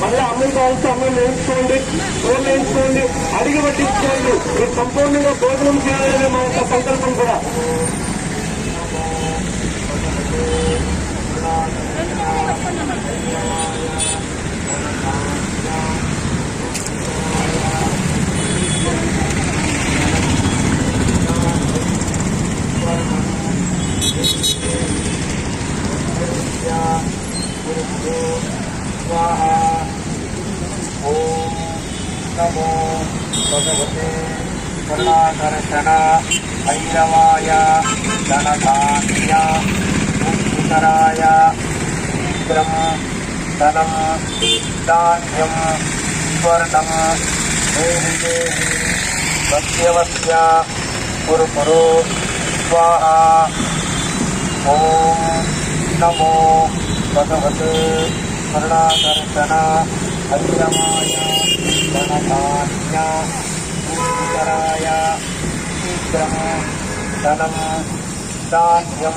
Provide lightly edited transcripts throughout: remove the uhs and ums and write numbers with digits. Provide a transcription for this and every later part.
మళ్ళీ అన్నం కావాల్సి అన్నం వేయించుకోండి, కూరలు వేయించుకోండి, అడిగి పట్టించుకోండి. మీరు సంపూర్ణంగా భోజనం చేయాలనే మా యొక్క సంకల్పం కూడా. ఓం నమో భగవతే కరుణాకర్షణ భైరవాయ ధనధాన్య ముక్తికరాయ శీఘ్రం ధనం ధాన్యం స్వర్ణం దేవి దేవి సత్యవస్య కురు కురు స్వాహా. ఓం నమో భగవతే కరుణాకర్షణ భైరవాయ ధనధాన్య ముక్తికరాయ శీఘ్రం ధనం ధాన్యం.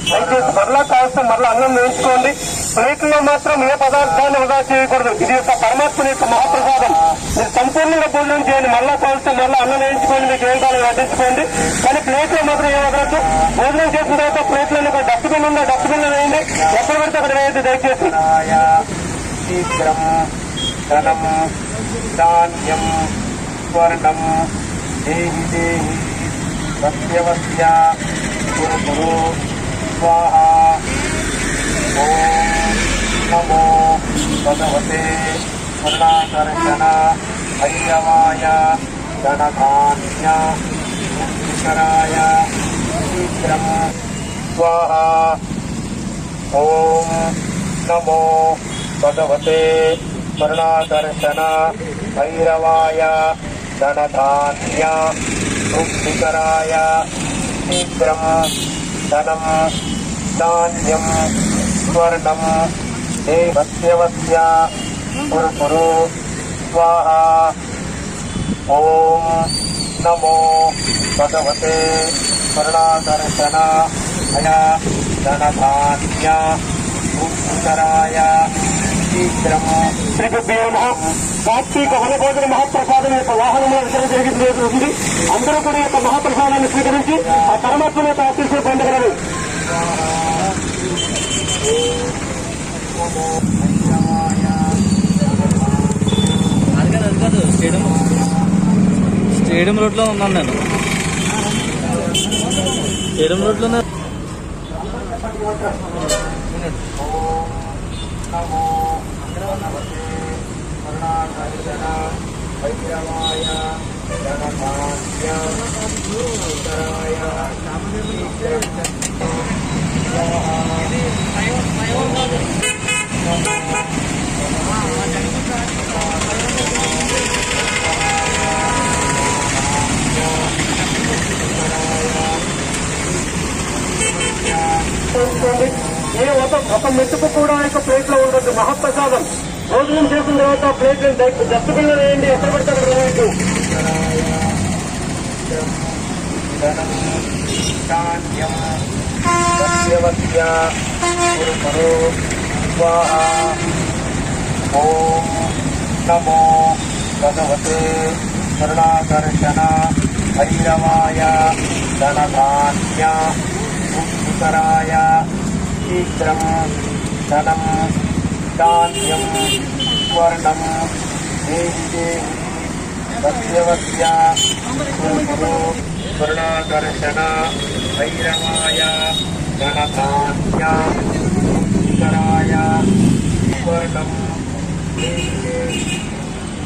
దయచేసి మరలా కాస్త మరలా అన్నం వేయించుకోండి. ప్లేట్లో మాత్రం ఏ పదార్థాన్ని వృధా చేయకూడదు. ఇది యొక్క పరమాత్మని యొక్క మహాప్రసాదం. మీరు సంపూర్ణంగా భోజనం చేయండి. మరలా కావలసిన మరలా అన్నం వేయించుకోండి, మీకు ఏం కావాలి వడ్డించుకోండి. కానీ ప్లేట్లో మాత్రం ఏం వదలద్దు. భోజనం చేసిన తర్వాత ప్లేట్లను ఒక డస్ట్బిన్ ఉందా డస్ట్బిన్ వేయండి, ఎక్కడ పడితే అక్కడ వేయద్దు దయచేసి. శీఘ్రం ధనం ధాన్యం స్వర్ణం దేహి దేహి సత్యవస్య కురు కురు స్వాహా. ఓం నమో భగవతే కరుణాకర్షణ భైరవాయ ధనధాన్య ముక్తికరాయ శీఘ్రం స్వాహా. ఓం నమో భగవతే కరుణాకర్షణ భైరవాయ ధనధాన్య ముక్తికరాయ శీఘ్రం ధనం ధాన్యం స్వర్ణం దేవస్య కురు కురు స్వాహా. ఓం నమో భగవతే కరుణాకర్షణ ధనధాన్య ముక్తికరాయ శీఘ్రం. కార్తీక వనభోజన మహాప్రసాదం యొక్క వాహనంలో వితరణ జరిగింది. అందరూ కూడా యొక్క మహాప్రసాదాన్ని స్వీకరించి ఆ పరమాత్మ యొక్క ఆశీస్సులు పొందగలరు. అది కాదు స్టేడియం రోడ్ లో ఉన్నాను నేను. స్టేడియం రోడ్ లోనే. భైరవాయ ధనధాన్య ముక్తికరాయ ఏ ఒక మెతుకు కూడా యొక్క ప్లేట్ లో ఉండదు. మహాప్రసాదం. భోజనం చేసిన తర్వాత ప్లేట్ డస్ట్బిన్ లో వేయండి, ఎక్కడ పడితే అక్కడ వేయద్దు. ఓం నమో భగవతే కరుణాకర్షణ భైరవాయ ధనధాన్య ముక్తికరాయ శీఘ్రం ధనం ధాన్యం స్వర్ణం దేవి దేవి సత్యవస్య కురు కరుణాకర్షణ భైరవాయ ధనధాన్య ముక్తికరాయ స్వర్ణం దేవి దేవి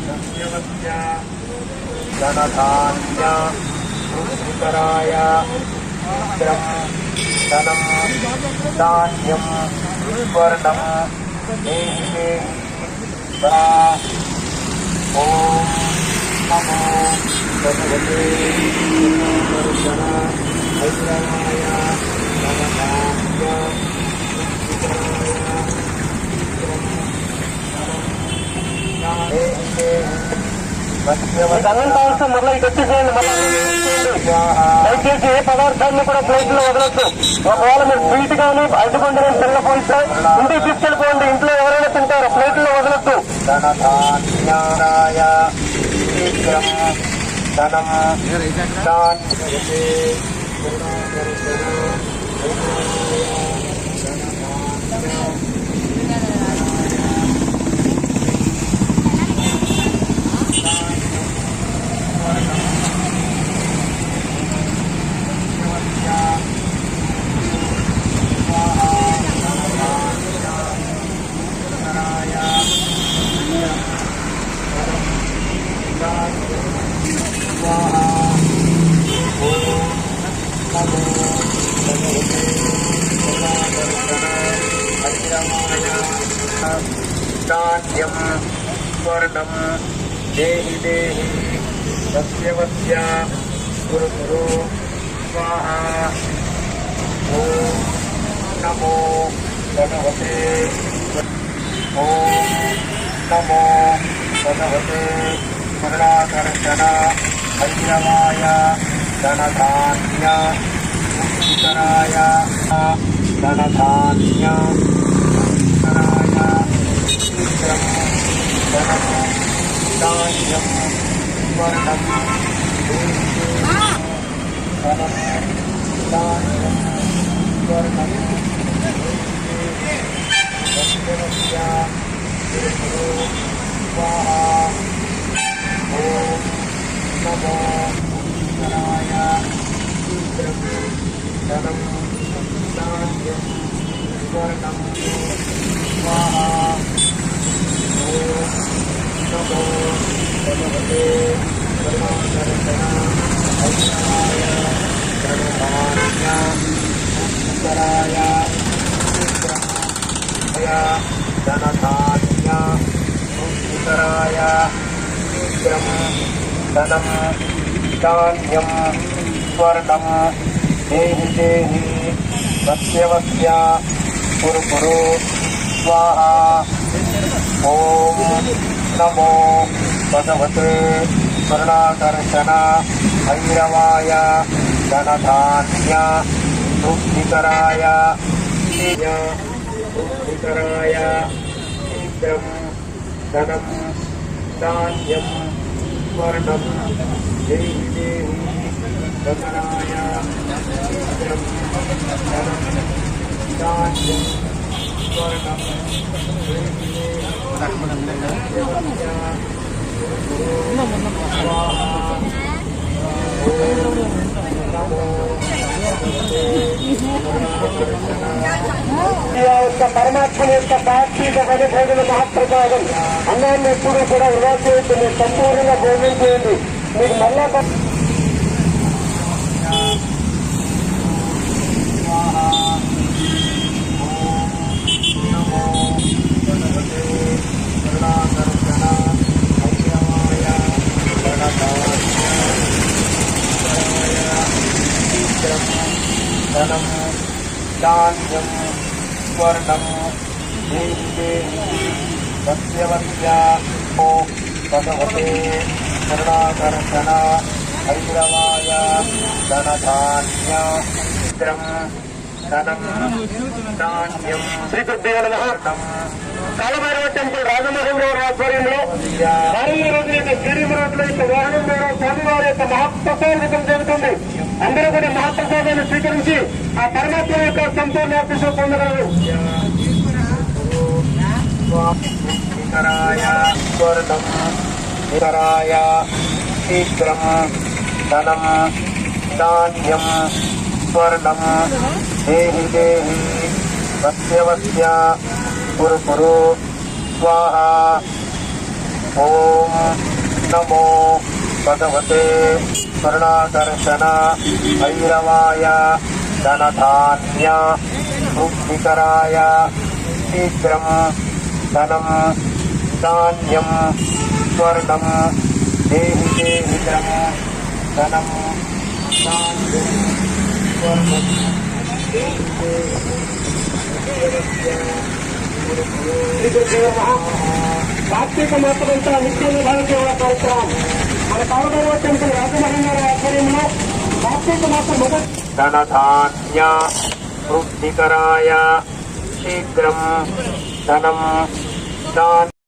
సత్యవస్య ధనధాన్య ముక్తికరాయ శీఘ్రం ధనం ధాన్యం స్వర్ణం దేహి దేహి. ఓం నమో భగవతే కరుణాకర్షణ భైరవాయ ధనధాన్య ముక్తికరాయ అన్నం కావాల్సిన మరలా ఇటు వచ్చేసేయండి. మళ్ళీ దయచేసి ఏ పదార్థాన్ని కూడా ప్లేట్ లో వదలొచ్చు. ఒకవేళ మీరు స్వీట్ కానీ అడ్డుకుంటే పిల్ల పోయిస్తే ఇంటికి తీసుకెళ్ళిపోండి. ఇంట్లో ఎవరైనా తింటారు, ప్లేట్ లో ధనధాన్యాయ శీఘ్రం ధనం ధాన్యతే धान्यं स्वर्णं देहि देहि वस्य वस्य कुरु कुरु स्वाहा ॐ नमो भगवते ॐ नमो भगवते करुणाकर्षण भैरवाय धनधान्य मुक्तिकराय धनधान्य शीघ्रं धनं धान्यं स्वर्णं धनं धान्यं स्वर्णं स्वाहा ॐ नमो कराय शीघ्रं धनं धान्यं स्वर्णं स्वाहा नमो भगवते करुणाकर्षण भैरवाय धनधान्य मुक्तिकराय शीघ्रं धनधान्य मुक्तिकराय शीघ्रं धनं धान्यं स्वर्णं देहि देहि वस्य वस्य कुरु कुरु स्वाहा ॐ नमो भगवते करुणाकर्षण भैरवाय धनधान्य मुक्तिकराय मुक्तिकराय शीघ्रं धनं धान्यं स्वर्णं देहि देहि भगवाय शीघ्रं धनं धान्यं स्वर्णं పరమాత్మ యొక్క పాక్షిక పరిభోజన మహాప్రసాదం అన్నాన్ని ఎప్పుడూ కూడా వృధా చేయొద్దు. మీరు సంపూర్ణంగా భోజనం చేయండి. మీకు మళ్ళా धनं धान्यं स्वर्णं देहि देहि वस्य वस्य ॐ भगवते करुणाकर्षण भैरवाय धनधान्य शीघ्रं धनं धान्यं కాలభైరవ టెంపుల్ రాజమహేంద్ర ఆధ్వర్యంలో వారం రోజుల యొక్క స్టేడియం రోడ్లో యొక్క వాహనం ద్వారా స్వామివారి యొక్క మహాప్రసాదం జరుగుతుంది. అందరూ కూడా మహాప్రసాదాన్ని స్వీకరించి ఆ పరమాత్మ యొక్క సంపూర్ణ ఆశీస్సులు పొందగలరు. कराय स्वर्णं कराय शीघ्रं धनं धान्यं स्वर्णं देहि देहि वस्य वस्य कुरु कुरु स्वाहा ॐ नमो भगवते करुणाकर्षण भैरवाय धनधान्य मुक्तिकराय शीघ्रं धनं धान्यं स्वर्णं देहि देहि धनं धान्यं स्वर्णं देहि కార్తీక మాసమంతా నిత్యంగా భారతీయ కార్యక్రమం మన కాలభైరవ టెంపుల్ రాజమహేంద్ర ఆధ్వర్యంలో కార్తీక మాసం మొదటి धनधान्य मुक्तिकराय शीघ्रं धनं धान्यं